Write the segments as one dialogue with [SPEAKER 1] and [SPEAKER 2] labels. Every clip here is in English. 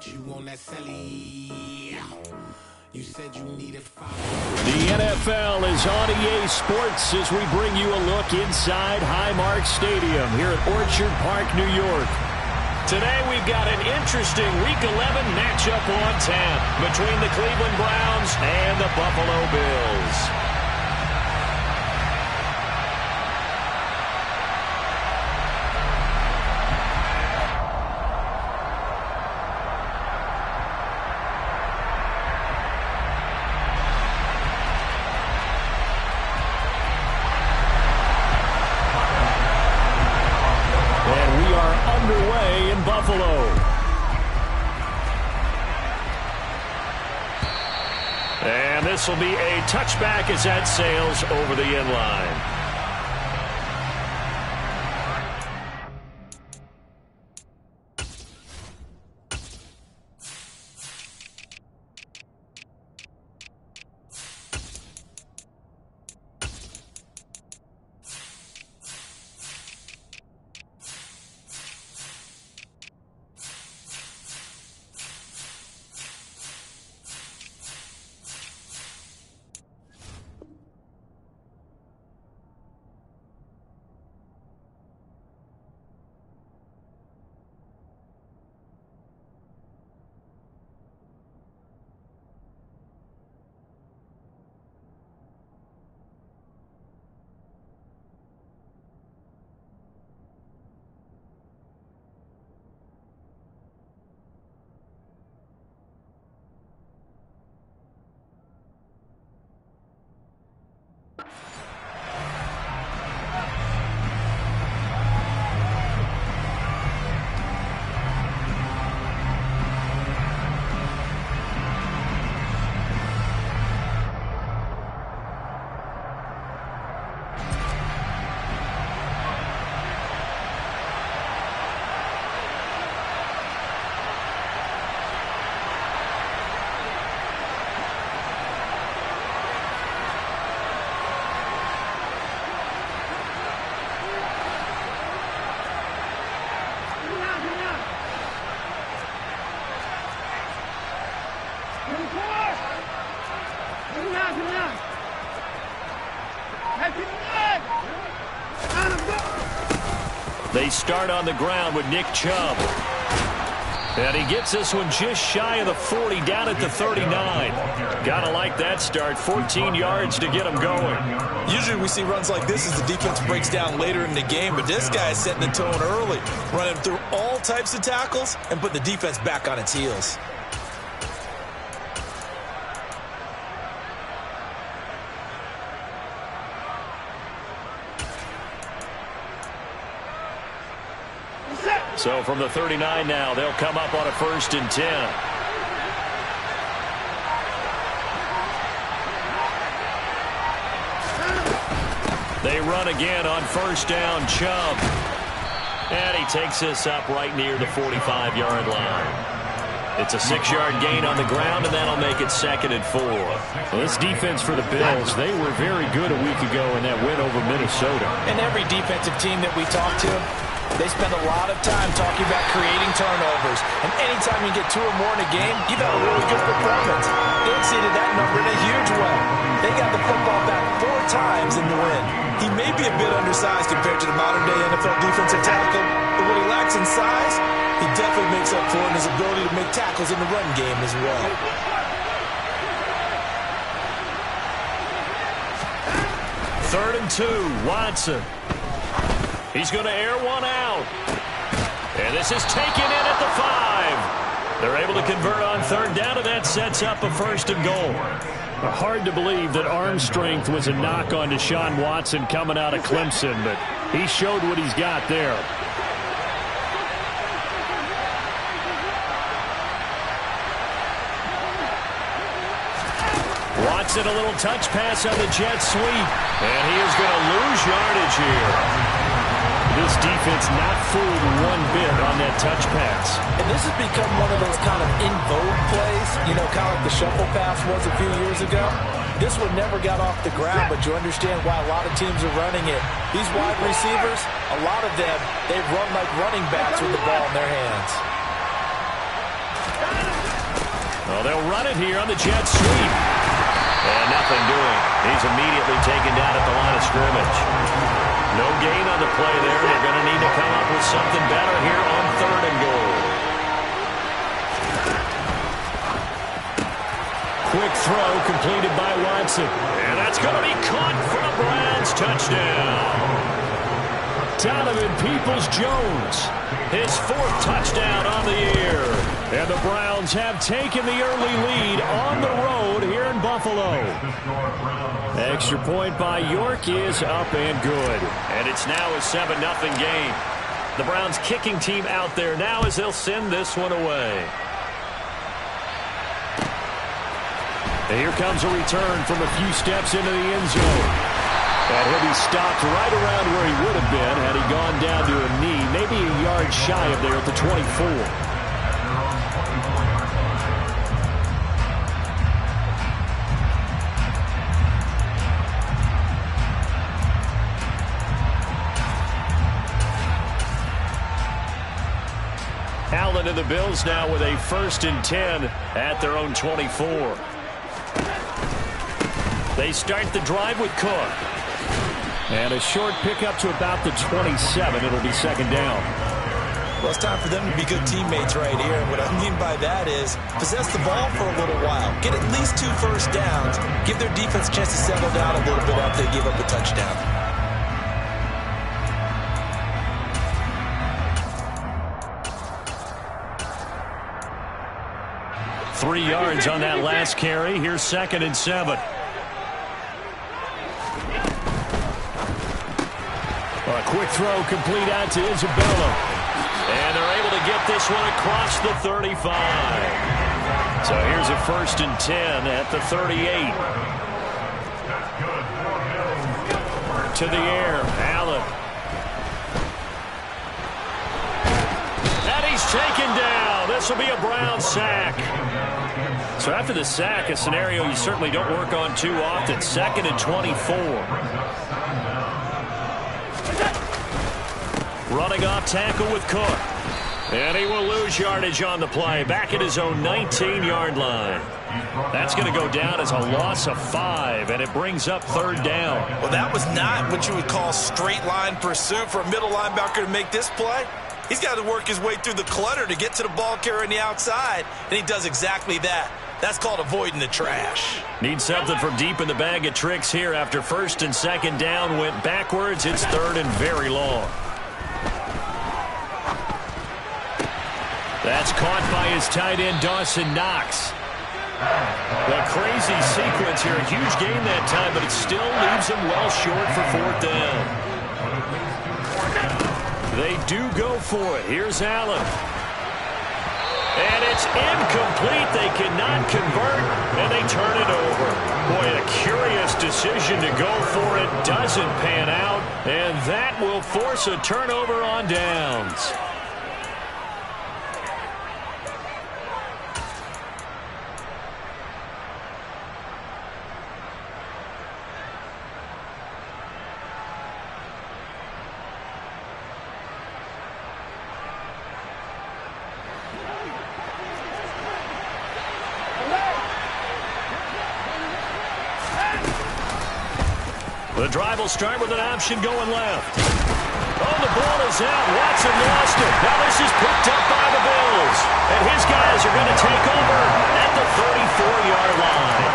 [SPEAKER 1] put you on that celly. You said you needed 5.
[SPEAKER 2] The NFL is on EA Sports as we bring you a look inside Highmark Stadium here at Orchard Park, New York. Today we've got an interesting Week 11 matchup on tap between the Cleveland Browns and the Buffalo Bills. Underway in Buffalo. And this will be a touchback as that sails over the end line. They start on the ground with Nick Chubb. And he gets this one just shy of the 40, down at the 39. Gotta like that start. 14 yards to get him going.
[SPEAKER 3] Usually we see runs like this as the defense breaks down later in the game, but this guy is setting the tone early, running through all types of tackles and putting the defense back on its heels.
[SPEAKER 2] So from the 39 now, they'll come up on a 1st and 10. They run again on 1st down, Chubb. And he takes this up right near the 45-yard line. It's a 6-yard gain on the ground, and that'll make it 2nd and 4.
[SPEAKER 4] Well, this defense for the Bills, they were very good a week ago in that win over Minnesota.
[SPEAKER 5] And every defensive team that we talk to, they spend a lot of time talking about creating turnovers. And anytime you get 2 or more in a game, you've had a really good performance. They exceeded that number in a huge way. They got the football back 4 times in the win.
[SPEAKER 3] He may be a bit undersized compared to the modern-day NFL defensive tackle, but what he lacks in size, he definitely makes up for in his ability to make tackles in the run game as well.
[SPEAKER 2] Third and 2, Watson. He's going to air one out. And this is taken in at the 5. They're able to convert on 3rd down, and that sets up a 1st and goal.
[SPEAKER 4] Hard to believe that arm strength was a knock on Deshaun Watson coming out of Clemson, but he showed what he's got there.
[SPEAKER 2] Watson, a little touch pass on the jet sweep. And he is going to lose yardage here.
[SPEAKER 4] This defense not fooled one bit on that touch pass.
[SPEAKER 5] And this has become one of those kind of in vogue plays, you know, kind of like the shuffle pass was a few years ago. This one never got off the ground, but you understand why a lot of teams are running it. These wide receivers, a lot of them, they run like running backs with the ball in their hands.
[SPEAKER 2] Well, they'll run it here on the jet sweep. And nothing doing. He's immediately taken down at the line of scrimmage. No gain on the play there. They're going to need to come up with something better here on 3rd and goal. Quick throw completed by Watson. And that's going to be caught for a Browns touchdown. Donovan Peoples-Jones, his 4th touchdown on the year. And the Browns have taken the early lead on the road here in Buffalo. Extra point by York is up and good. And it's now a 7-0 game. The Browns kicking team out there now as they'll send this one away. And here comes a return from a few steps into the end zone. And he'll be stopped right around where he would have been had he gone down to a knee, maybe a yard shy of there at the 24. Allen and the Bills now with a 1st and 10 at their own 24. They start the drive with Cook. And a short pickup to about the 27. It'll be 2nd down.
[SPEAKER 3] Well, it's time for them to be good teammates right here. And what I mean by that is possess the ball for a little while. Get at least 2 first downs. Give their defense a chance to settle down a little bit after they give up a touchdown.
[SPEAKER 2] Three yards on that last carry. Here's 2nd and 7. A quick throw complete out to Isabella. And they're able to get this one across the 35. So here's a 1st and 10 at the 38. To the air, Allen. And he's taken down. This will be a Brown sack. So after the sack, a scenario you certainly don't work on too often. 2nd and 24. Running off tackle with Cook. And he will lose yardage on the play. Back at his own 19-yard line. That's going to go down as a loss of 5, and it brings up 3rd down.
[SPEAKER 3] Well, that was not what you would call straight line pursuit for a middle linebacker to make this play. He's got to work his way through the clutter to get to the ball carrier on the outside, and he does exactly that. That's called avoiding the trash.
[SPEAKER 2] Need something from deep in the bag of tricks here after 1st and 2nd down went backwards. It's 3rd and very long. That's caught by his tight end, Dawson Knox. The crazy sequence here. A huge gain that time, but it still leaves him well short for 4th down. They do go for it. Here's Allen. And it's incomplete. They cannot convert, and they turn it over. Boy, a curious decision to go for it. Doesn't pan out, and that will force a turnover on downs. The drive will start with an option going left. Oh, the ball is out. Watson lost it. Now this is picked up by the Bills. And his guys are going to take over at the 34-yard line.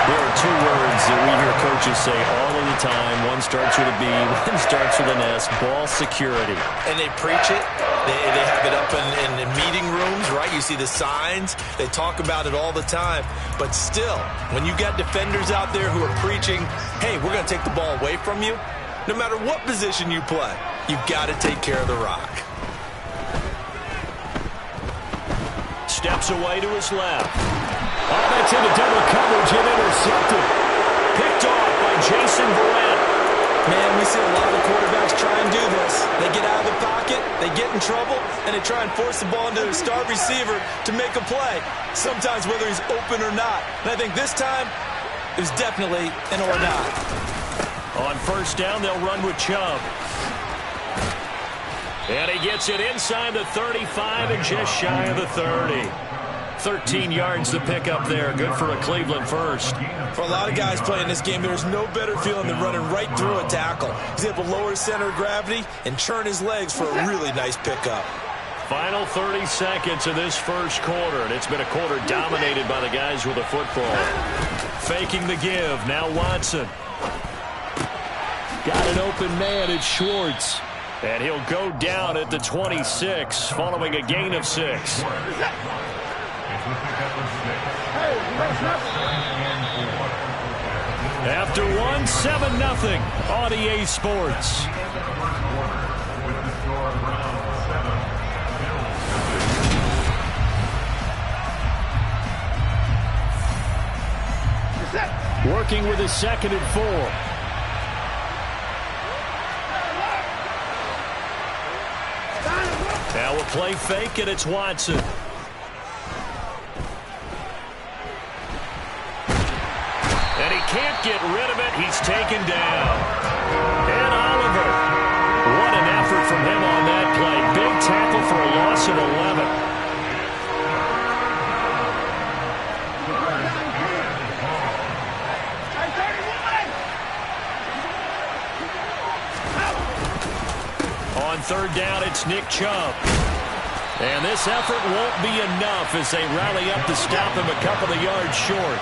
[SPEAKER 2] There are 2 words that we hear coaches say all of the time. One starts with a B, one starts with an S. Ball security.
[SPEAKER 3] And they preach it. They have it up in meeting rooms, right? You see the signs. They talk about it all the time. But still, when you got defenders out there who are preaching, hey, we're going to take the ball away from you, no matter what position you play, you've got to take care of the rock.
[SPEAKER 2] Steps away to his left. Oh, that's into double coverage and intercepted. Picked off by Jason Verrett.
[SPEAKER 3] Man, we see a lot of quarterbacks try and do this. They get out of the pocket, they get in trouble, and they try and force the ball into their star receiver to make a play, sometimes whether he's open or not. And I think this time, it was definitely an or not.
[SPEAKER 2] On 1st down, they'll run with Chubb. And he gets it inside the 35 and just shy of the 30.
[SPEAKER 4] 13 yards to pick up there. Good for a Cleveland first.
[SPEAKER 3] For a lot of guys playing this game, there's no better feeling than running right through a tackle. He's able to lower his center of gravity and churn his legs for a really nice pickup.
[SPEAKER 4] Final 30 seconds of this first quarter, and it's been a quarter dominated by the guys with the football. Faking the give. Now Watson. Got an open man. It's Schwartz. And he'll go down at the 26 following a gain of 6. After one, 7-0 on EA Sports. Working with his 2nd and 4. Now a play fake, and it's Watson. And he can't get rid of it. He's taken down. And Oliver. What an effort from him on that play. Big tackle for a loss of 11. On 3rd down, it's Nick Chubb. And this effort won't be enough as they rally up to stop him a couple of yards short.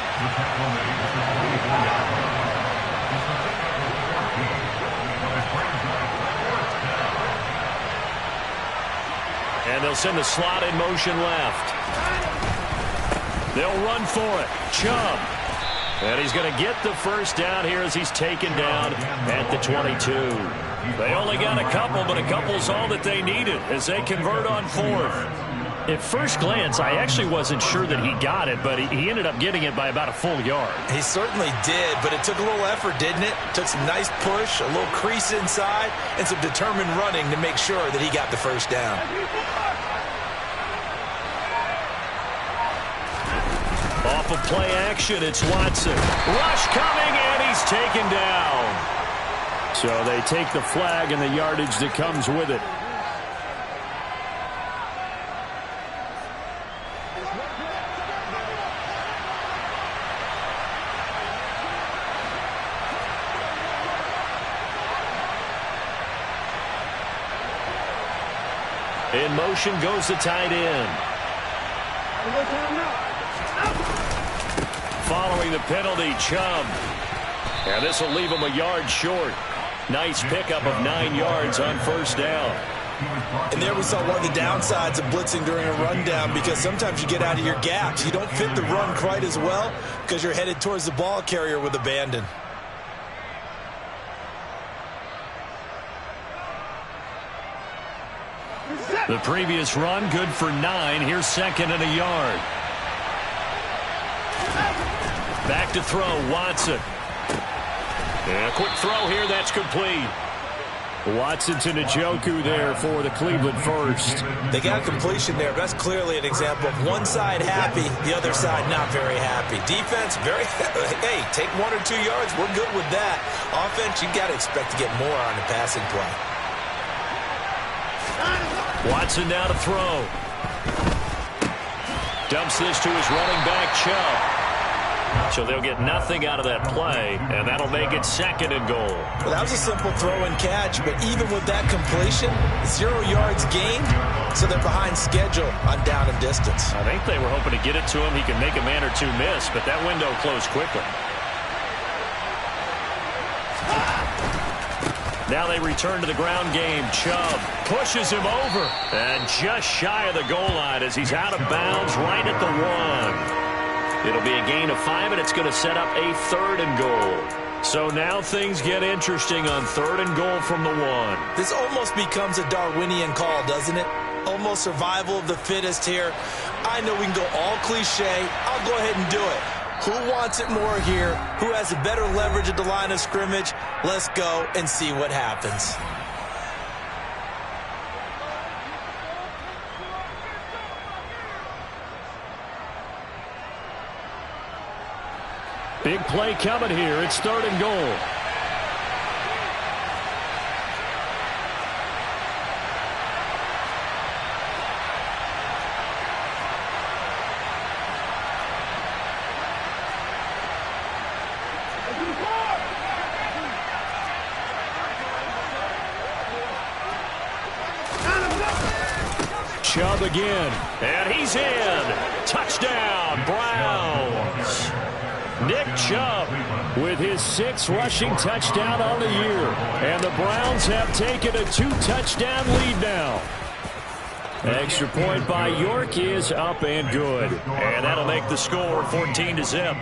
[SPEAKER 4] And they'll send the slot in motion left. They'll run for it. Chubb. And he's going to get the first down here as he's taken down at the 22. They only got a couple, but a couple's all that they needed as they convert on 4th. At first glance, I actually wasn't sure that he got it, but he ended up getting it by about a full yard.
[SPEAKER 3] He certainly did, but it took a little effort, didn't it? Took some nice push, a little crease inside, and some determined running to make sure that he got the first down.
[SPEAKER 4] Off of play action, it's Watson. Rush coming, and he's taken down. So they take the flag and the yardage that comes with it. In motion goes the tight end. Following the penalty, Chubb. And this will leave him a yard short. Nice pickup of 9 yards on 1st down.
[SPEAKER 3] And there we saw one of the downsides of blitzing during a rundown, because sometimes you get out of your gaps. You don't fit the run quite as well because you're headed towards the ball carrier with abandon.
[SPEAKER 4] The previous run, good for 9. Here's 2nd and a yard. Back to throw, Watson. And a quick throw here, that's complete. Watson to Njoku there for the Cleveland first.
[SPEAKER 3] They got a completion there. That's clearly an example of one side happy, the other side not very happy. Defense, very, hey, take 1 or 2 yards. We're good with that. Offense, you got to expect to get more on the passing play.
[SPEAKER 4] Watson now to throw. Dumps this to his running back, Chubb. So they'll get nothing out of that play, and that'll make it 2nd and goal.
[SPEAKER 3] Well, that was a simple throw and catch, but even with that completion, 0 yards gained, so they're behind schedule on down and distance.
[SPEAKER 4] I think they were hoping to get it to him. He could make a man or two miss, but that window closed quickly. Now they return to the ground game. Chubb pushes him over, and just shy of the goal line as he's out of bounds right at the 1. It'll be a gain of 5, and it's going to set up a 3rd and goal. So now things get interesting on 3rd and goal from the 1.
[SPEAKER 3] This almost becomes a Darwinian call, doesn't it? Almost survival of the fittest here. I know we can go all cliche. I'll go ahead and do it. Who wants it more here? Who has a better leverage at the line of scrimmage? Let's go and see what happens.
[SPEAKER 4] Big play coming here. It's 3rd and goal.
[SPEAKER 2] Chubb again. And he's in. Touchdown, Browns. Nick Chubb with his 6th rushing touchdown on the year. And the Browns have taken a 2-touchdown lead now. Extra point by York is up and good. And that'll make the score 14-0.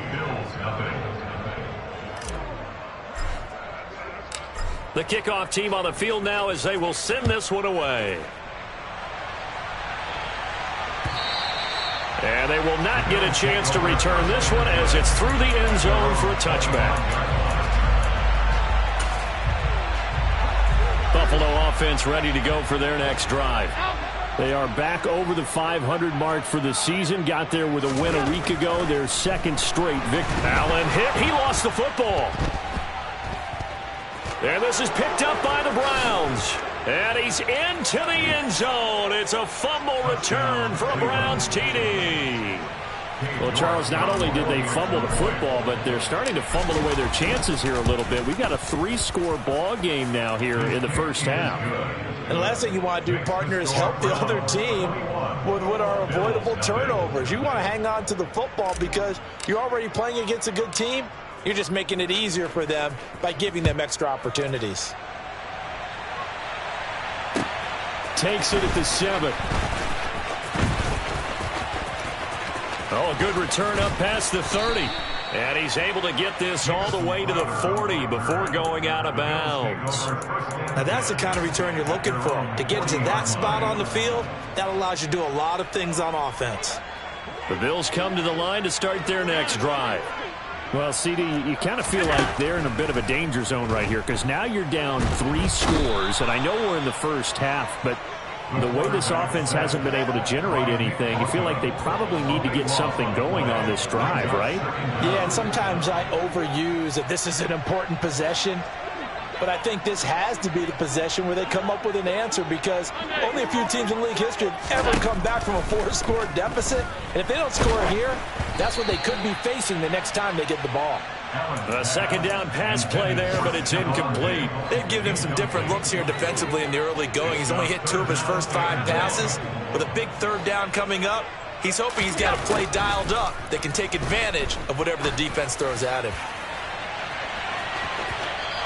[SPEAKER 2] The kickoff team on the field now as they will send this one away. And they will not get a chance to return this one as it's through the end zone for a touchback. Buffalo offense ready to go for their next drive. They are back over the 500 mark for the season. Got there with a win a week ago. Their second straight victory. Allen hit. He lost the football. And this is picked up by the Browns. And he's into the end zone. It's a fumble return for a Browns TD. Well, Charles, not only did they fumble the football, but they're starting to fumble away their chances here a little bit. We've got a 3-score ball game now here in the first half.
[SPEAKER 5] And the last thing you want to do, partner, is help the other team with what are avoidable turnovers. You want to hang on to the football because you're already playing against a good team. You're just making it easier for them by giving them extra opportunities.
[SPEAKER 2] Takes it at the 7. Oh, a good return up past the 30. And he's able to get this all the way to the 40 before going out of bounds.
[SPEAKER 5] Now that's the kind of return you're looking for. To get to that spot on the field, that allows you to do a lot of things on offense.
[SPEAKER 2] The Bills come to the line to start their next drive. Well, CD, you kind of feel like they're in a bit of a danger zone right here because now you're down 3 scores, and I know we're in the first half, but the way this offense hasn't been able to generate anything, you feel like they probably need to get something going on this drive, right?
[SPEAKER 5] Yeah, and sometimes I overuse that this is an important possession, but I think this has to be the possession where they come up with an answer because only a few teams in league history have ever come back from a 4-score deficit, and if they don't score here, that's what they could be facing the next time they get the ball.
[SPEAKER 2] A second down pass play there, but it's incomplete.
[SPEAKER 3] They've given him some different looks here defensively in the early going. He's only hit 2 of his first 5 passes. With a big 3rd down coming up, he's hoping he's got a play dialed up that can take advantage of whatever the defense throws at him.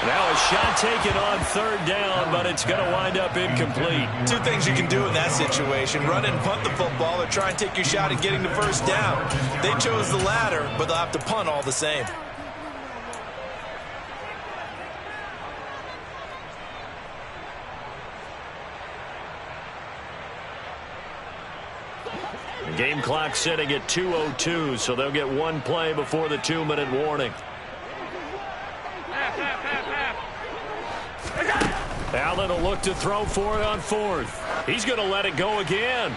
[SPEAKER 2] Now a shot taken on 3rd down, but it's going to wind up incomplete.
[SPEAKER 3] 2 things you can do in that situation: run and punt the football, or try and take your shot at getting the first down. They chose the latter, but they'll have to punt all the same.
[SPEAKER 2] Game clock sitting at 2:02, so they'll get 1 play before the 2-minute warning. Allen will look to throw for it on 4th. He's going to let it go again.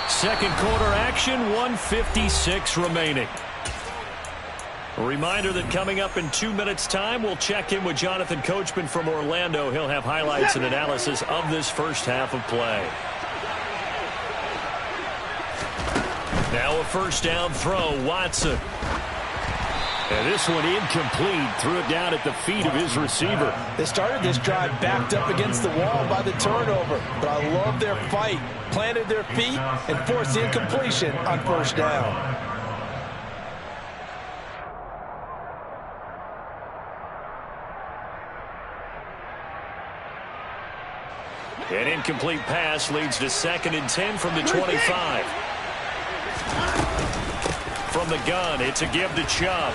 [SPEAKER 2] Second quarter action, 1:56 remaining. A reminder that coming up in 2 minutes' time, we'll check in with Jonathan Coachman from Orlando. He'll have highlights and analysis of this first half of play. Now a first down throw, Watson. And this one incomplete. Threw it down at the feet of his receiver.
[SPEAKER 5] They started this drive backed up against the wall by the turnover, but I love their fight. Planted their feet and forced the incompletion on first down.
[SPEAKER 2] An incomplete pass leads to 2nd and 10 from the 25. From the gun, it's a give to Chubb.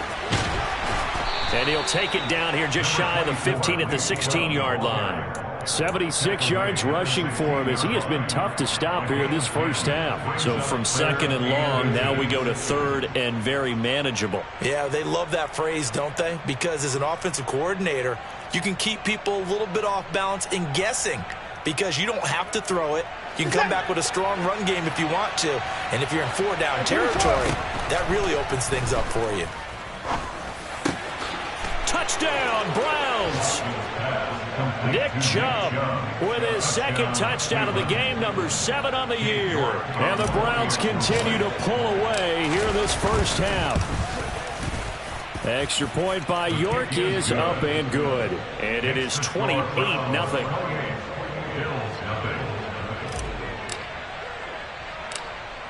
[SPEAKER 2] And he'll take it down here just shy of the 15 at the 16-yard line. 76 yards rushing for him as he has been tough to stop here this first half. So from 2nd and long, now we go to 3rd and very manageable.
[SPEAKER 3] Yeah, they love that phrase, don't they? Because as an offensive coordinator, you can keep people a little bit off balance and guessing because you don't have to throw it. You can come back with a strong run game if you want to. And if you're in 4-down territory, that really opens things up for you.
[SPEAKER 2] Touchdown, Browns! Nick Chubb with his 2nd touchdown of the game, number 7 on the year. And the Browns continue to pull away here in this first half. Extra point by York is up and good. And it is 28-0.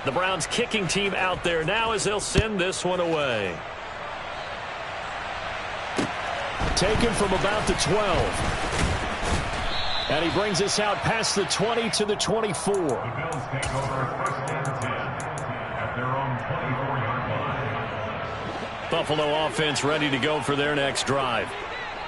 [SPEAKER 2] The Browns kicking team out there now as they'll send this one away. Taken from about the 12. And he brings us out past the 20 to the 24.
[SPEAKER 6] The Bills take over 1st and 10 at their own 24-yard line.
[SPEAKER 2] Buffalo offense ready to go for their next drive.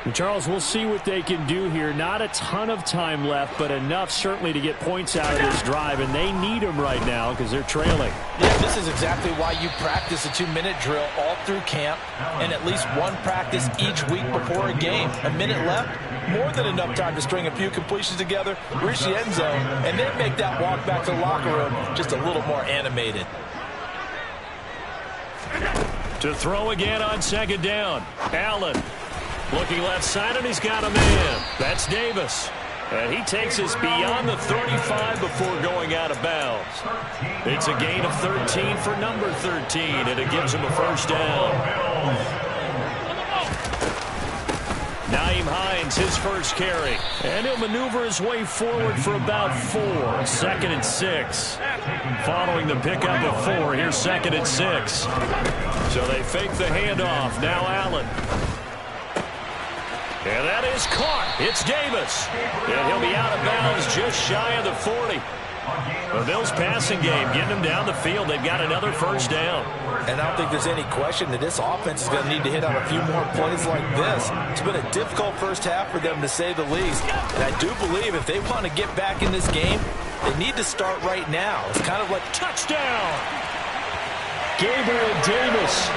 [SPEAKER 4] And Charles, we'll see what they can do here. Not a ton of time left, but enough certainly to get points out of this drive, and they need them right now because they're trailing.
[SPEAKER 5] Yeah, this is exactly why you practice a 2-minute drill all through camp and at least one practice each week before a game. A minute left, more than enough time to string a few completions together, reach the end zone, and then make that walk back to the locker room just a little more animated.
[SPEAKER 2] To throw again on 2nd down. Allen looking left side, and he's got a man. That's Davis. And he takes us beyond the 35 before going out of bounds. It's a gain of 13 for number 13, and it gives him a 1st down. Nyheim Hines, his first carry. And he'll maneuver his way forward for about 4. 2nd and 6. Following the pickup of 4, here's 2nd and 6. So they fake the handoff. Now Allen. And that is caught. It's Davis. And he'll be out of bounds just shy of the 40. The Bills passing game getting them down the field. They've got another 1st down.
[SPEAKER 5] And I don't think there's any question that this offense is going to need to hit on a few more plays like this. It's been a difficult first half for them, to say the least. And I do believe if they want to get back in this game, they need to start right now. It's kind of like
[SPEAKER 2] touchdown. Gabriel Davis,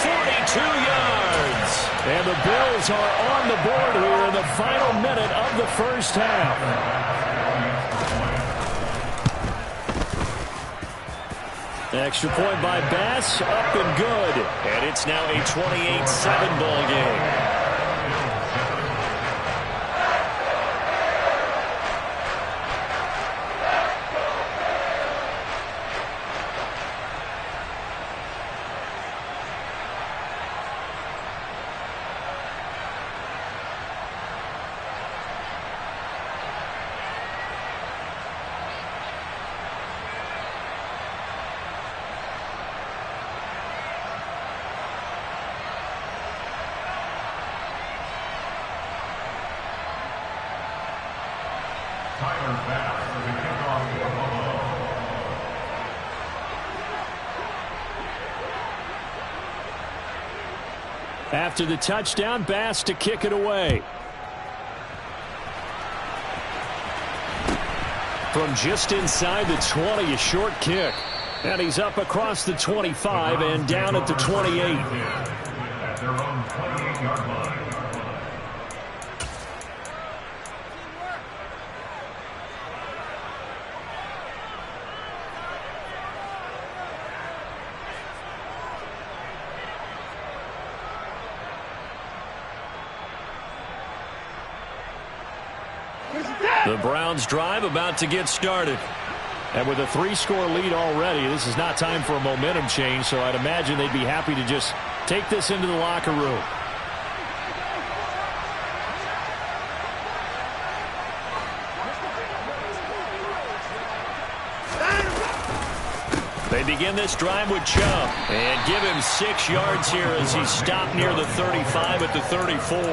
[SPEAKER 2] 42 yards.
[SPEAKER 4] And the Bills are on the board here in the final minute of the first half. Extra point by Bass, up and good.
[SPEAKER 2] And it's now a 28-7 ball game.
[SPEAKER 4] After the touchdown, Bass to kick it away. From just inside the 20, a short kick. And he's up across the 25 and down at the 28.
[SPEAKER 6] At their own 28-yard line.
[SPEAKER 2] The Browns drive about to get started.
[SPEAKER 4] And with a 3-score lead already, this is not time for a momentum change, so I'd imagine they'd be happy to just take this into the locker room.
[SPEAKER 2] They begin this drive with Chubb and give him 6 yards here as he's stopped near the 35 at the 34.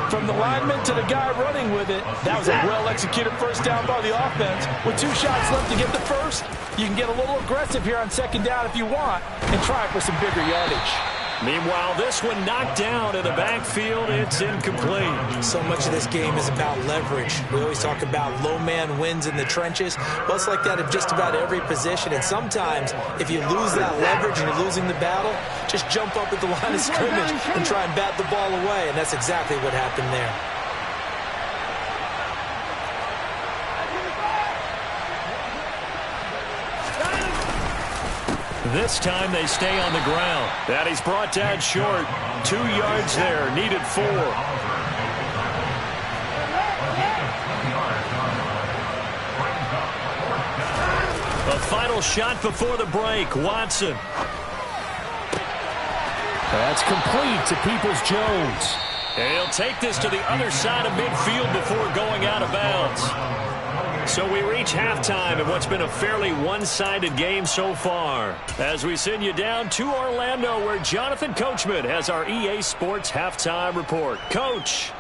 [SPEAKER 5] From the lineman to the guy running with it, that was a well-executed first down by the offense. With 2 shots left to get the first, you can get a little aggressive here on 2nd down if you want and try for some bigger yardage.
[SPEAKER 2] Meanwhile, this one knocked down in the backfield. It's incomplete.
[SPEAKER 7] So much of this game is about leverage. We always talk about low man wins in the trenches. Well, it's like that in just about every position. And sometimes, if you lose that leverage and you're losing the battle, just jump up at the line of scrimmage and try and bat the ball away. And that's exactly what happened there.
[SPEAKER 2] This time they stay on the ground. That he's brought down short. 2 yards there. Needed 4. A final shot before the break. Watson.
[SPEAKER 4] That's complete to
[SPEAKER 2] So we reach halftime in what's been a fairly one-sided game so far. As we send you down to Orlando, where Jonathan Coachman has our EA Sports halftime report. Coach.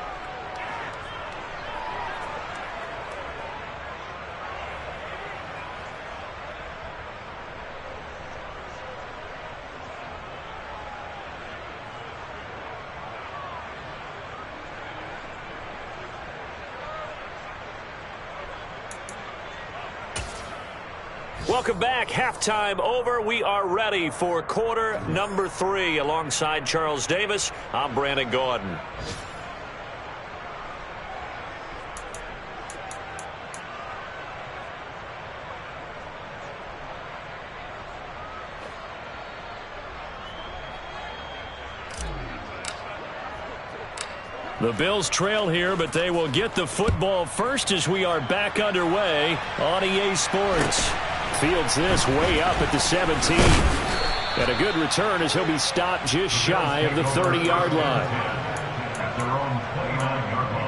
[SPEAKER 2] Welcome back. Halftime over. We are ready for quarter number 3. Alongside Charles Davis, I'm Brandon Gaudin. The Bills trail here, but they will get the football first as we are back underway on EA Sports. Fields this way up at the 17. And a good return as he'll be stopped just shy of the 30-yard line.
[SPEAKER 6] At their own 29-yard line.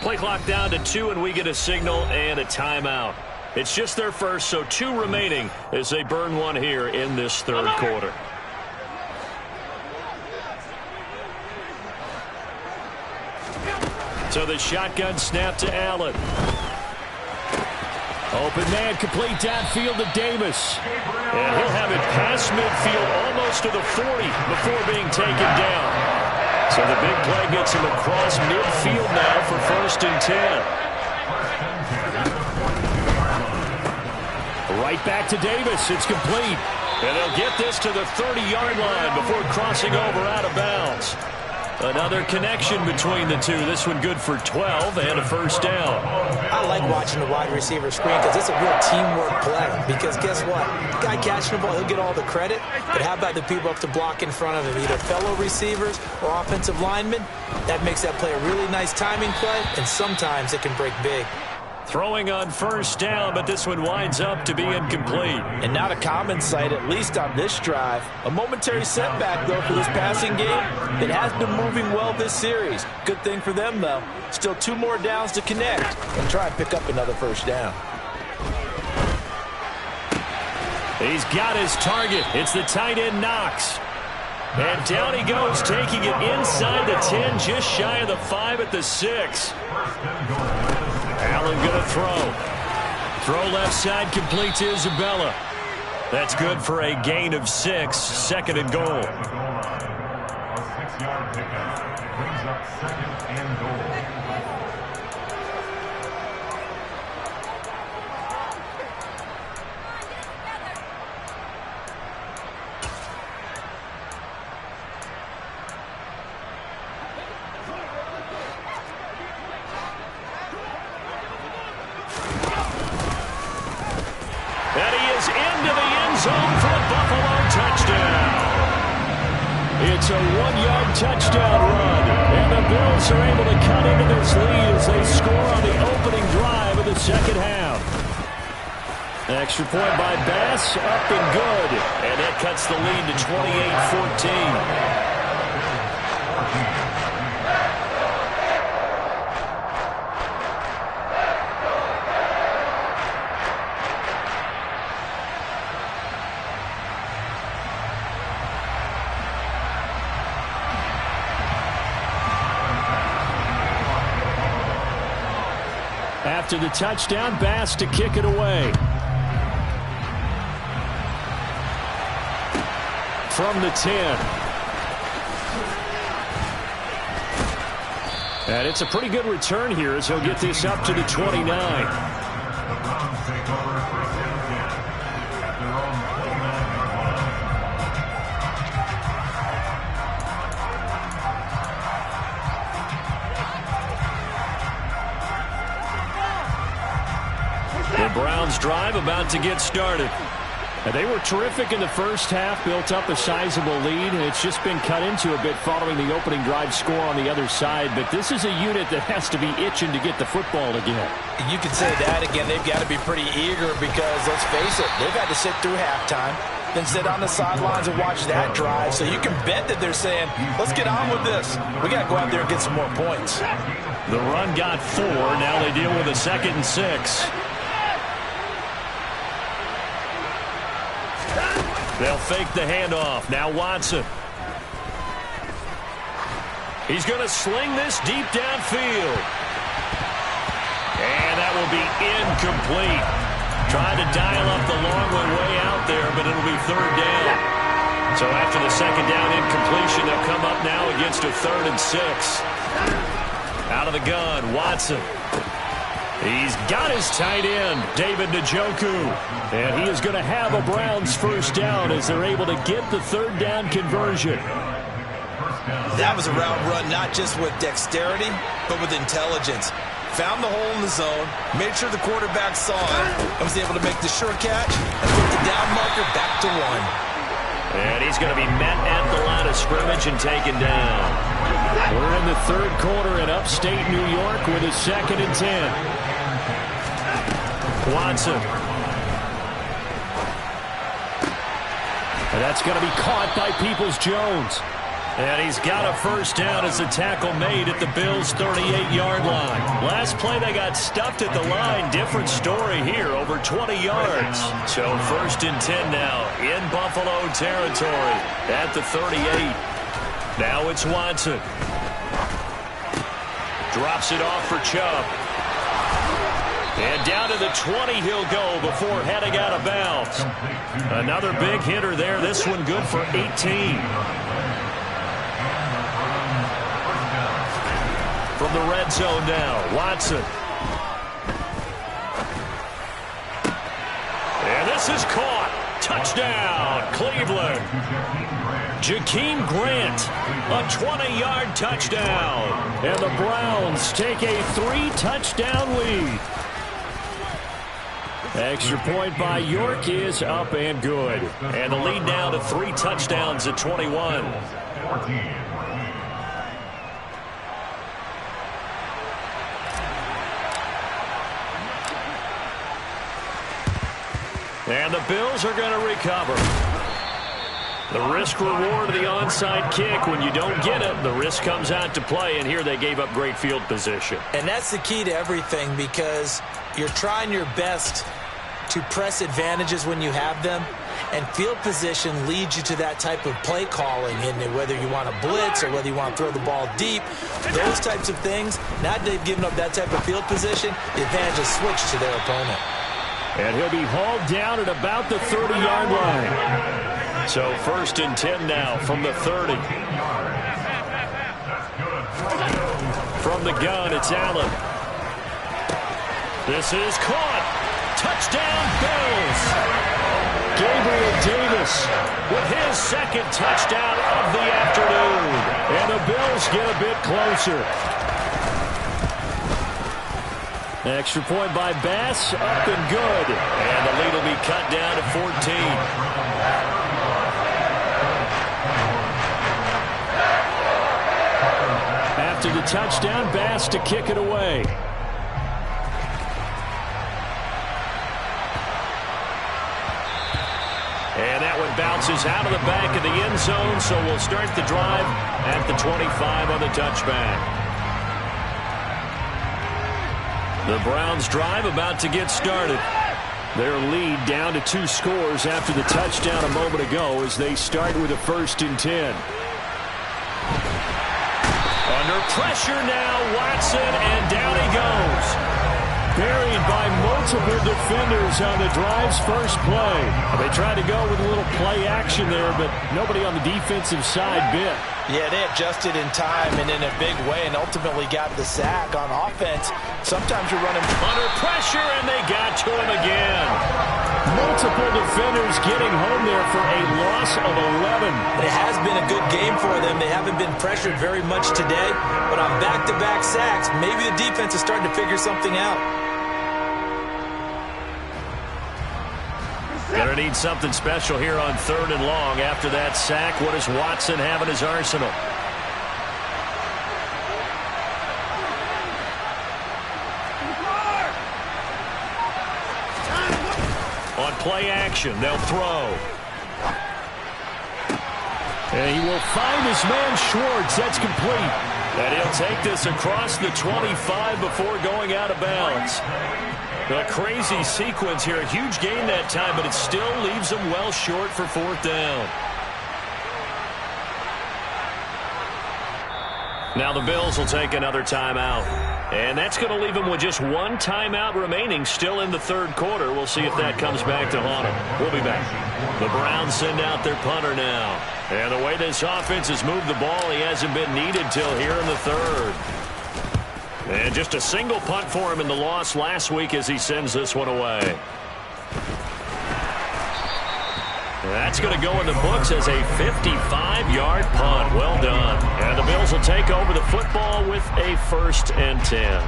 [SPEAKER 2] Play clock down to 2, and we get a signal and a timeout. It's just their first, so 2 remaining as they burn one here in this third quarter. So the shotgun snap to Allen. Open man, complete downfield to Davis. And he'll have it past midfield almost to the 40 before being taken down. So the big play gets him across midfield now for 1st and 10. Right back to Davis. It's complete. And they'll get this to the 30-yard line before crossing over out of bounds. Another connection between the two. This one good for 12 and a first down.
[SPEAKER 7] I like watching the wide receiver screen because it's a real teamwork play. Because guess what? The guy catching the ball, he'll get all the credit. But how about the people up to block in front of him, either fellow receivers or offensive linemen? That makes that play a really nice timing play, and sometimes it can break big.
[SPEAKER 2] Throwing on first down, but this one winds up to be incomplete.
[SPEAKER 5] And not a common sight, at least on this drive. A momentary setback, though, for this passing game. It has been moving well this series. Good thing for them, though. Still 2 more downs to connect and try and pick up another first down.
[SPEAKER 2] He's got his target. It's the tight end Knox. And down he goes, taking it inside the 10, just shy of the 5 at the 6. Allen going to throw. Throw left side, complete to Isabella. That's good for a gain of 6, 2nd and goal.
[SPEAKER 6] A 6-yard pickup brings up 2nd and goal.
[SPEAKER 2] It's a 1-yard touchdown run, and the Bills are able to cut into this lead as they score on the opening drive of the second half. Extra point by Bass, up and good, and that cuts the lead to 28-14. After the touchdown, Bass to kick it away. From the 10. And it's a pretty good return here as he'll get this up to the 29.
[SPEAKER 6] The Browns take over 1st and 10 at their own 29-yard
[SPEAKER 2] Browns drive about to get started. They were terrific in the first half, built up a sizable lead, and it's just been cut into a bit following the opening drive score on the other side. But this is a unit that has to be itching to get the football again.
[SPEAKER 5] You can say that again. They've got to be pretty eager because, let's face it, they've had to sit through halftime, then sit on the sidelines and watch that drive. So you can bet that they're saying, let's get on with this. We got to go out there and get some more points.
[SPEAKER 2] The run got 4. Now they deal with a 2nd and 6. They'll fake the handoff. Now Watson. He's going to sling this deep downfield. And that will be incomplete. Tried to dial up the long one way out there, but it'll be 3rd down. So after the 2nd down incompletion, they'll come up now against a 3rd and 6. Out of the gun, Watson. He's got his tight end, David Njoku. And he is going to have a Browns first down as they're able to get the 3rd down conversion.
[SPEAKER 5] That was a route run not just with dexterity, but with intelligence. Found the hole in the zone, made sure the quarterback saw it, and was able to make the sure catch and put the down marker back to 1.
[SPEAKER 2] And he's going to be met at the line of scrimmage and taken down. We're in the 3rd quarter in upstate New York with a 2nd and 10. Watson. And that's going to be caught by Peoples-Jones. And he's got a first down as a tackle made at the Bills' 38-yard line. Last play, they got stuffed at the line. Different story here, over 20 yards. So 1st and 10 now in Buffalo territory at the 38. Now it's Watson. Drops it off for Chubb. And down to the 20 he'll go before heading out of bounds. Another big hitter there. This one good for 18. From the red zone now, Watson. And this is caught. Touchdown, Cleveland. Jakeem Grant, a 20-yard touchdown. And the Browns take a 3-touchdown lead. Extra point by York is up and good. And the lead now to 3 touchdowns at 21. And the Bills are going to recover. The risk-reward of the onside kick, when you don't get it, the risk comes out to play, and here they gave up great field position.
[SPEAKER 7] And that's the key to everything, because you're trying your best to press advantages when you have them, and field position leads you to that type of play calling, and whether you want to blitz or whether you want to throw the ball deep, those types of things. Now they've given up that type of field position, the advantage is switched to their opponent.
[SPEAKER 2] And he'll be hauled down at about the 30-yard line. So 1st and 10 now from the 30. From the gun, it's Allen. This is caught. Touchdown, Bills. Gabriel Davis with his 2nd touchdown of the afternoon. And the Bills get a bit closer. Extra point by Bass, up and good. And the lead will be cut down to 14. After the touchdown, Bass to kick it away. And that one bounces out of the back of the end zone, so we'll start the drive at the 25 on the touchback. The Browns drive about to get started. Their lead down to 2 scores after the touchdown a moment ago as they start with a 1st and 10. Under pressure now, Watson, and down he goes. Buried by multiple defenders on the drive's first play. They tried to go with a little play action there, but nobody on the defensive side bit.
[SPEAKER 5] Yeah, they adjusted in time and in a big way and ultimately got the sack on offense. Sometimes you're running
[SPEAKER 2] under pressure, and they got to him again. Multiple defenders getting home there for a loss of 11.
[SPEAKER 7] It has been a good game for them. They haven't been pressured very much today, but on back-to-back sacks, maybe the defense is starting to figure something out.
[SPEAKER 4] Gonna need something special here on 3rd and long. After that sack, what does Watson have in his arsenal? On play action, they'll throw. And he will find his man Schwartz. That's complete. And he'll take this across the 25 before going out of bounds. A crazy sequence here. A huge gain that time, but it still leaves him well short for 4th down. Now the Bills will take another timeout. And that's going to leave him with just one timeout remaining still in the 3rd quarter. We'll see if that comes back to haunt him. We'll be back. The Browns send out their punter now. And the way this offense has moved the ball, he hasn't been needed till here in the 3rd. And just a single punt for him in the loss last week as he sends this one away. That's going to go in the books as a 55-yard punt. Well done. And the Bills will take over the football with a 1st and 10.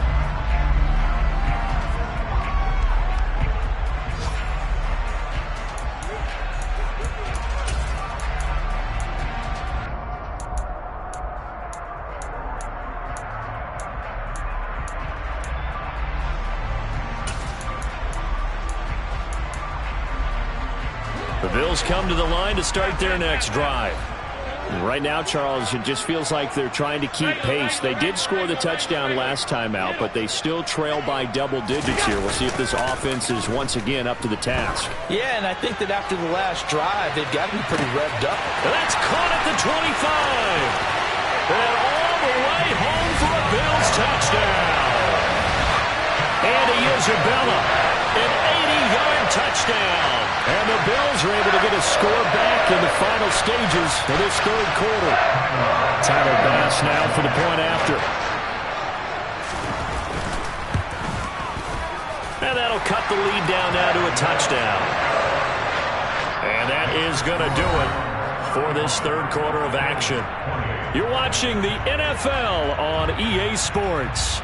[SPEAKER 4] The Bills come to the line to start their next drive.
[SPEAKER 2] Right now, Charles, it just feels like they're trying to keep pace. They did score the touchdown last time out, but they still trail by double digits here. We'll see if this offense is once again up to the task.
[SPEAKER 7] Yeah, and I think that after the last drive, they've got to be pretty revved up.
[SPEAKER 4] That's caught at the 25. And all the way home for a Bills touchdown. Andy Isabella, an 80-yard touchdown. And the Bills are able to get a score back in the final stages of this 3rd quarter.
[SPEAKER 2] Tyler Bass now for the point after.
[SPEAKER 4] And that'll cut the lead down now to a touchdown. And that is going to do it for this 3rd quarter of action. You're watching the NFL on EA Sports.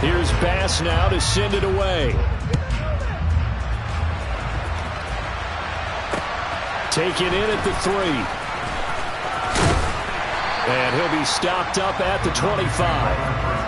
[SPEAKER 2] Here's Bass now to send it away. Taken in at the 3. And he'll be stopped up at the 25.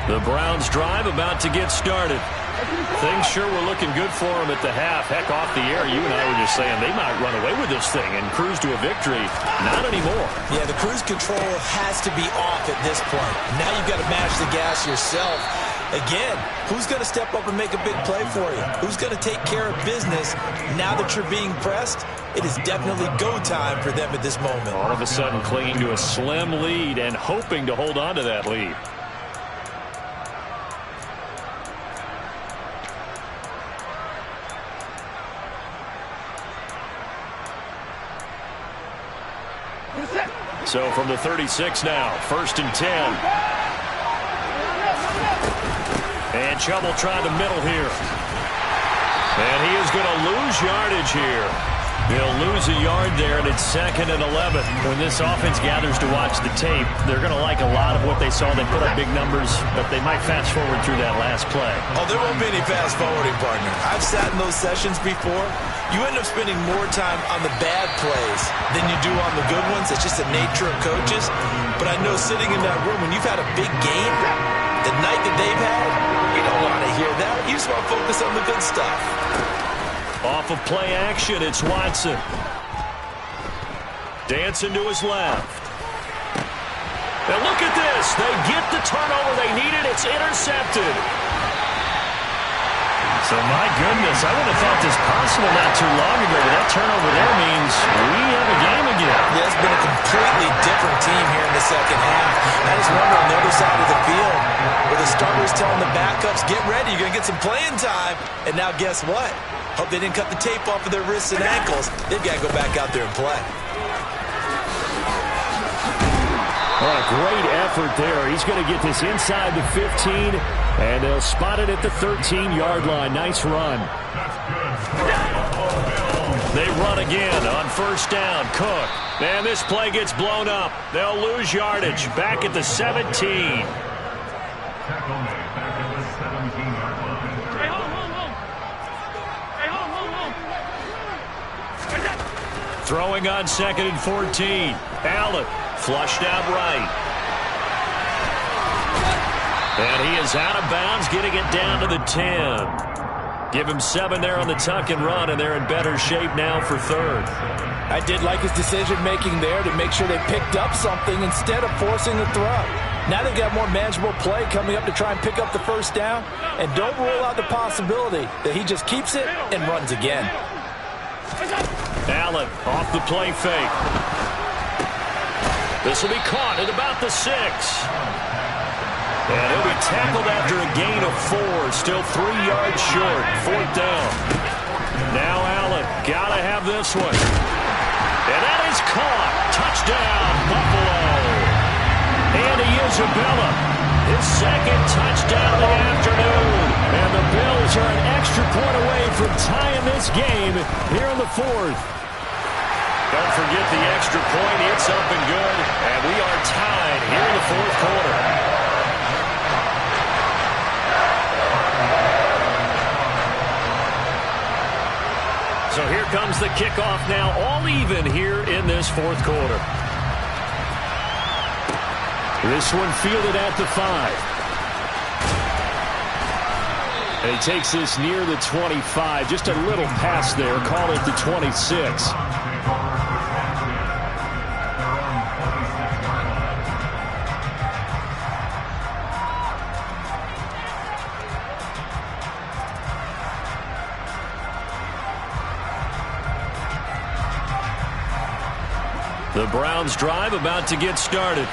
[SPEAKER 4] The Browns drive about to get started. Things sure were looking good for them at the half. Heck, off the air, you and I were just saying they might run away with this thing and cruise to a victory. Not anymore.
[SPEAKER 7] Yeah, the cruise control has to be off at this point. Now you've got to match the gas yourself. Again, who's going to step up and make a big play for you? Who's going to take care of business now that you're being pressed? It is definitely go time for them at this moment.
[SPEAKER 4] All of a sudden clinging to a slim lead and hoping to hold on to that lead. So from the 36 now, 1st and 10. And Chubb will try the middle here. And he is going to lose yardage here. He'll lose a yard there, and it's 2nd and 11. When this offense gathers to watch the tape, they're going to like a lot of what they saw. They put up big numbers, but they might fast forward through that last play.
[SPEAKER 5] Oh, there won't be any fast forwarding, partner. I've sat in those sessions before. You end up spending more time on the bad plays than you do on the good ones. It's just the nature of coaches. But I know sitting in that room, when you've had a big game, the night that they've had, you don't want to hear that. You just want to focus on the good stuff.
[SPEAKER 4] Off of play action, it's Watson. Dancing to his left. And look at this. They get the turnover they needed. It's intercepted. So, my goodness, I would have thought this possible not too long ago. That turnover there means we have a game again.
[SPEAKER 5] Yeah, it's been a completely different
[SPEAKER 7] different team here in the second half. I just wonder on the other side of the field, where the starters telling the backups, get ready, you're going to get some playing time. And now guess what? Hope they didn't cut the tape off of their wrists and ankles. They've got to go back out there and play.
[SPEAKER 2] Well, a great effort there. He's going to get this inside the 15, and they'll spot it at the 13-yard line. Nice run. They run again on first down. Cook. And this play gets blown up. They'll lose yardage. Back at the 17.
[SPEAKER 6] Tackle made back at the 17-yard line.
[SPEAKER 2] Throwing on 2nd and 14. Allen flushed out right. And he is out of bounds, getting it down to the 10. Give him 7 there on the tuck and run, and they're in better shape now for third.
[SPEAKER 5] I did like his decision-making there to make sure they picked up something instead of forcing the throw. Now they've got more manageable play coming up to try and pick up the first down, and don't rule out the possibility that he just keeps it and runs again.
[SPEAKER 2] Allen off the play fake. This will be caught at about the 6. And he'll be tackled after a gain of 4. Still 3 yards short. 4th down. Now Allen. Gotta have this one. And that is caught. Touchdown, Buffalo. Andy Isabella. His 2nd touchdown of the afternoon. And the Bills are an extra point away from tying this game here in the 4th. Don't forget the extra point. It's up and good. And we are tied here in the 4th quarter. So here comes the kickoff now, all even here in this 4th quarter. This one fielded at the 5. And he takes this near the 25. Just a little pass there. Call it the 26. The Browns drive about to get started.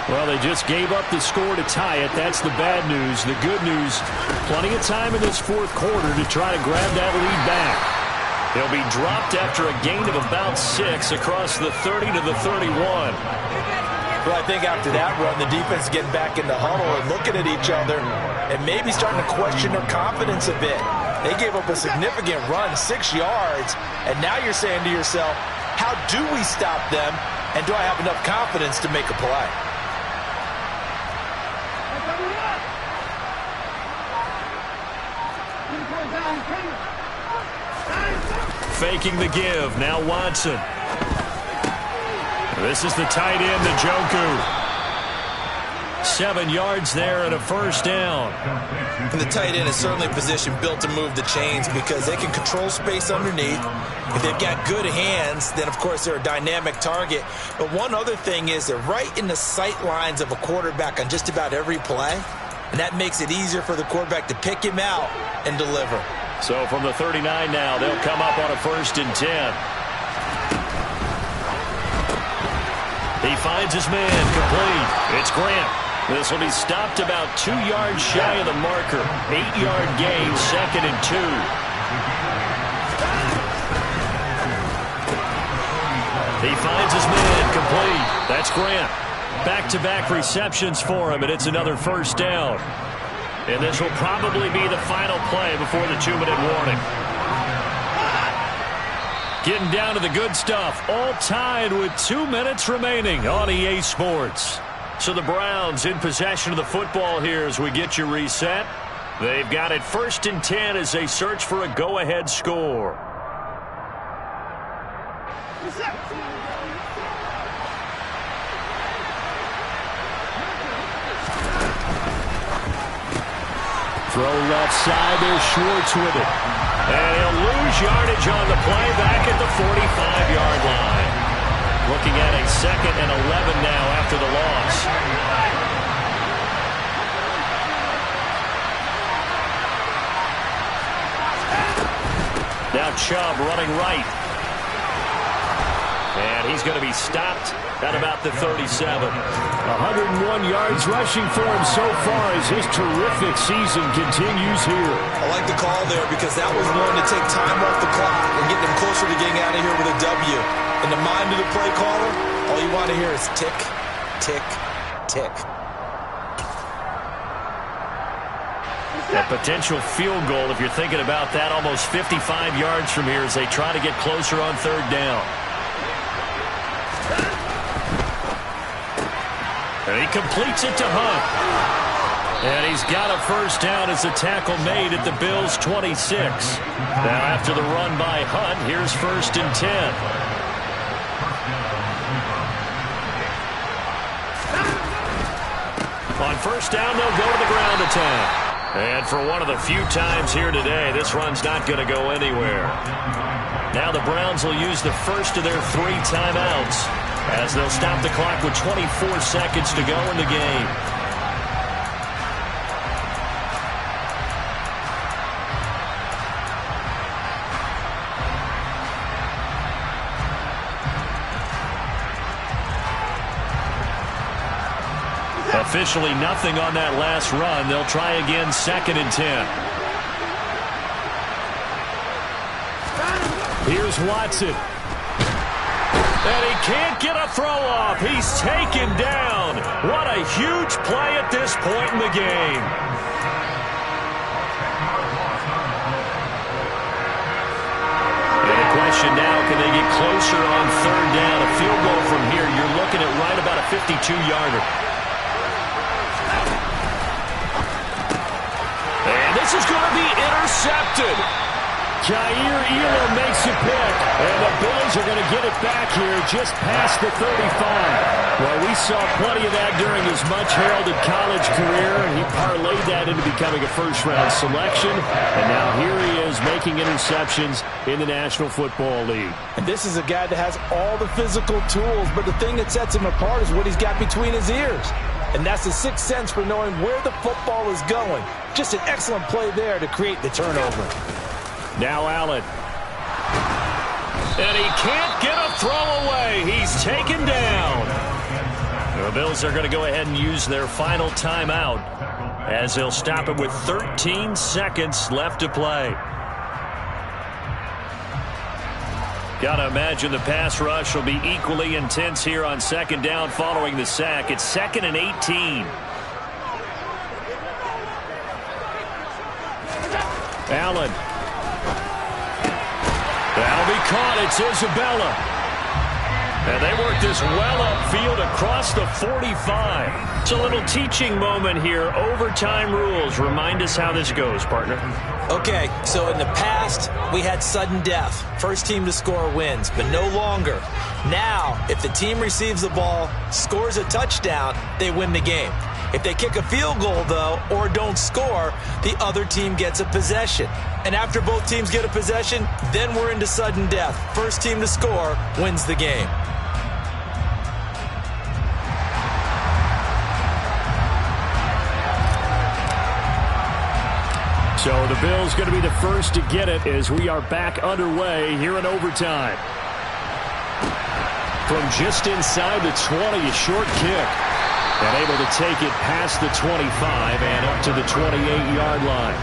[SPEAKER 2] Well, they just gave up the score to tie it. That's the bad news. The good news, plenty of time in this 4th quarter to try to grab that lead back. They'll be dropped after a gain of about 6 across the 30 to the 31.
[SPEAKER 5] Well, I think after that run, the defense is getting back in the huddle and looking at each other and maybe starting to question their confidence a bit. They gave up a significant run, 6 yards, and now you're saying to yourself, how do we stop them, and do I have enough confidence to make a play?
[SPEAKER 2] Faking the give. Now Watson. This is the tight end, Njoku. 7 yards there and a first down.
[SPEAKER 3] And the tight end is certainly a position built to move the chains because they can control space underneath. If they've got good hands, then, of course, they're a dynamic target. But one other thing is they're right in the sight lines of a quarterback on just about every play, and that makes it easier for the quarterback to pick him out and deliver.
[SPEAKER 2] So from the 39 now, they'll come up on a 1st and 10. He finds his man complete. It's Grant. This will be stopped about 2 yards shy of the marker. 8-yard gain, 2nd and 2. He finds his man complete. That's Grant. Back-to-back receptions for him, and it's another first down. And this will probably be the final play before the 2-minute warning. Getting down to the good stuff. All tied with 2 minutes remaining on EA Sports. So the Browns in possession of the football here as we get you reset. They've got it 1st and 10 as they search for a go-ahead score. Throw left side, there's Schwartz with it. And he'll lose yardage on the play back at the 45-yard line. Looking at a 2nd and 11 now after the loss. Now Chubb running right. And he's
[SPEAKER 4] he's going to be stopped at about the 37.
[SPEAKER 2] 101 yards rushing for him so far as his terrific season continues here.
[SPEAKER 3] I like the call there because that was one to take time off the clock and get them closer to getting out of here with a W. In the mind of the play caller, all you want to hear is tick, tick, tick.
[SPEAKER 4] A potential field goal, if you're thinking about that, almost 55 yards from here as they try to get closer on third down. And he completes it to Hunt. And he's got a first down as the tackle made at the Bills' 26. Now after the run by Hunt, here's 1st and 10. On first down, they'll go to the ground attack. And for one of the few times here today, this run's not going to go anywhere. Now the Browns will use the first of their 3 timeouts as they'll stop the clock with 24 seconds to go in the game. Officially nothing on that last run. They'll try again 2nd and 10.
[SPEAKER 2] Here's Watson.
[SPEAKER 4] And he can't get a throw off. He's taken down. What a huge play at this point in the game. And the question now, can they get closer on third down? A field goal from here, you're looking at right about a 52-yarder. This is going to be intercepted.
[SPEAKER 2] Jair Elam makes a pick, and the Bills are going to get it back here just past the 35. Well, we saw plenty of that during his much-heralded college career, and he parlayed that into becoming a first-round selection, and now here he is making interceptions in the National Football League.
[SPEAKER 7] And this is a guy that has all the physical tools, but the thing that sets him apart is what he's got between his ears. And that's the sixth sense for knowing where the football is going. Just an excellent play there to create the turnover.
[SPEAKER 2] Now Allen.
[SPEAKER 4] And he can't get a throw away. He's taken down. The Bills are going to go ahead and use their final timeout as they'll stop it with 13 seconds left to play. Gotta imagine the pass rush will be equally intense here on second down following the sack. It's 2nd and 18.
[SPEAKER 2] Allen. That'll be caught. It's Isabella.
[SPEAKER 4] And they work this well upfield across the 45. It's a little teaching moment here. Overtime rules. Remind us how this goes, partner.
[SPEAKER 7] Okay, so in the past, we had sudden death. First team to score wins, but no longer. Now, if the team receives the ball, scores a touchdown, they win the game. If they kick a field goal, though, or don't score, the other team gets a possession. And after both teams get a possession, then we're into sudden death. First team to score wins the game.
[SPEAKER 2] So the Bills going to be the first to get it as we are back underway here in overtime. From just inside the 20, a short kick. And able to take it past the 25 and up to the 28-yard line.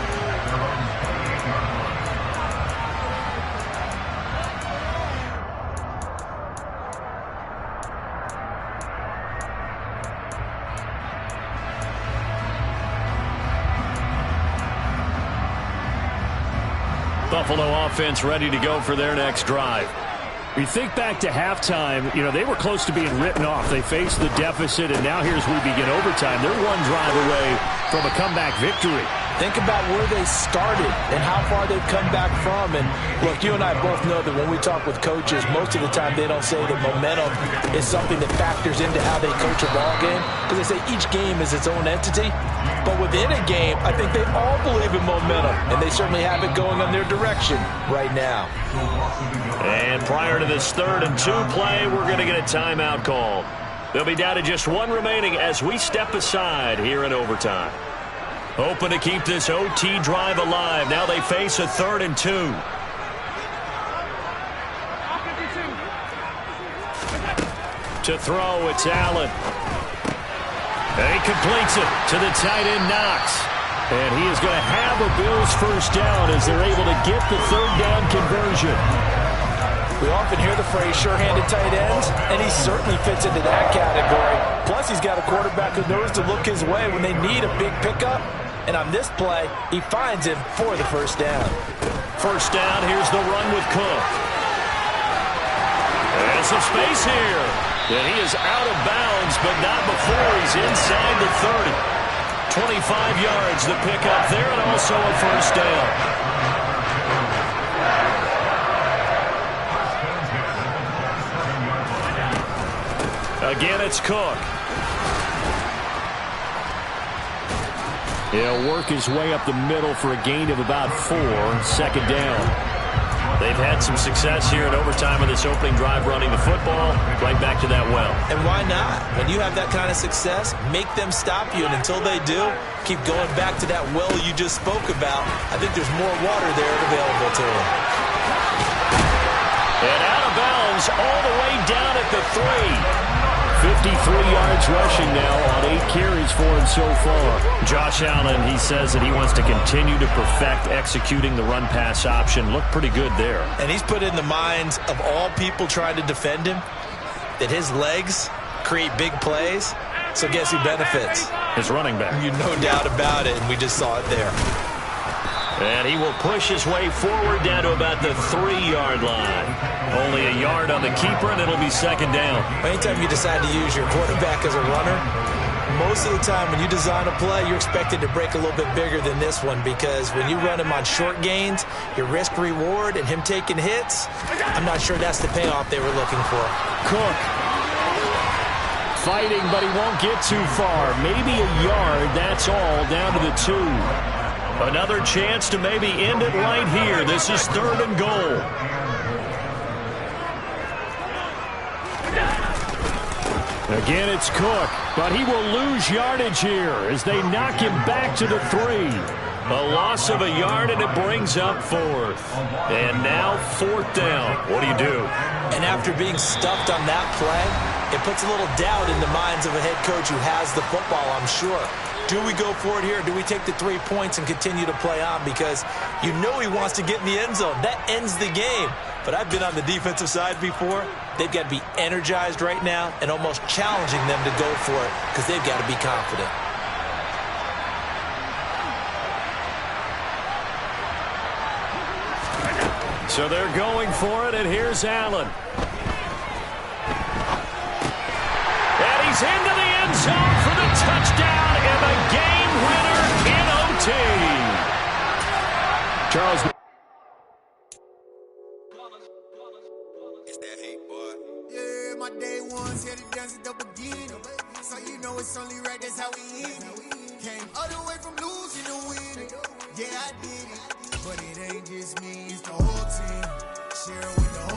[SPEAKER 2] Buffalo offense ready to go for their next drive. We think back to halftime, they were close to being written off. They faced the deficit, and now here's we begin overtime. They're one drive away from a comeback victory.
[SPEAKER 7] Think about where they started and how far they've come back from. And, look, you and I both know that when we talk with coaches, most of the time they don't say that momentum is something that factors into how they coach a ball game, because they say each game is its own entity. But within a game, I think they all believe in momentum, and they certainly have it going on their direction right now.
[SPEAKER 4] And prior to this 3rd and 2 play, we're going to get a timeout call. They'll be down to just one remaining as we step aside here in overtime. Hoping to keep this OT drive alive. Now they face a 3rd and 2.
[SPEAKER 2] To throw, it's Allen. And he completes it to the tight end, Knox. And he is going to have a Bills first down as they're able to get the third down conversion.
[SPEAKER 5] We often hear the phrase sure-handed tight ends, and he certainly fits into that category. Plus, he's got a quarterback who knows to look his way when they need a big pickup. And on this play, he finds him for the first down.
[SPEAKER 2] First down, here's the run with Cook. And some space here. And he is out of bounds, but not before he's inside the 30. 25 yards the pickup there, and also a first down. Again, it's Cook. He'll work his way up the middle for a gain of about 4. Second down. They've had some success here in overtime in this opening drive running the football. Right back to that well.
[SPEAKER 5] And why not? When you have that kind of success, make them stop you. And until they do, keep going back to that well you just spoke about. I think there's more water there available to them.
[SPEAKER 2] And out of bounds all the way down at the 3. 53 yards rushing now on 8 carries for him so far. Josh Allen, he says that he wants to continue to perfect executing the run-pass option. Looked pretty good there.
[SPEAKER 5] And he's put in the minds of all people trying to defend him that his legs create big plays. So guess who benefits?
[SPEAKER 2] His running back.
[SPEAKER 5] You no doubt about it, and we just saw it there.
[SPEAKER 2] And he will push his way forward down to about the 3-yard line. Only a yard on the keeper, and it'll be second down.
[SPEAKER 5] Anytime you decide to use your quarterback as a runner, most of the time when you design a play, you're expected to break a little bit bigger than this one, because when you run him on short gains, your risk-reward and him taking hits, I'm not sure that's the payoff they were looking for.
[SPEAKER 2] Cook fighting, but he won't get too far. Maybe a yard, that's all, down to the 2. Another chance to maybe end it right here. This is 3rd and goal. Again, it's Cook, but he will lose yardage here as they knock him back to the 3. A loss of a yard, and it brings up 4th. And now 4th down. What do you do?
[SPEAKER 5] And after being stuffed on that play, it puts a little doubt in the minds of a head coach who has the football, I'm sure. Do we go for it here, or do we take the 3 points and continue to play on? Because you know he wants to get in the end zone. That ends the game. But I've been on the defensive side before. They've got to be energized right now and almost challenging them to go for it, because they've got to be confident.
[SPEAKER 2] So they're going for it, and here's Allen. And he's into the end zone for the touchdown and the game winner in OT. Charles.
[SPEAKER 1] It's that hate, boy. Yeah, my day ones had it done since the beginning. So you know it's only right, that's how we end it. Came all the way from losing to winning. Yeah, I did it. But it ain't just me, it's the whole team. Share with the whole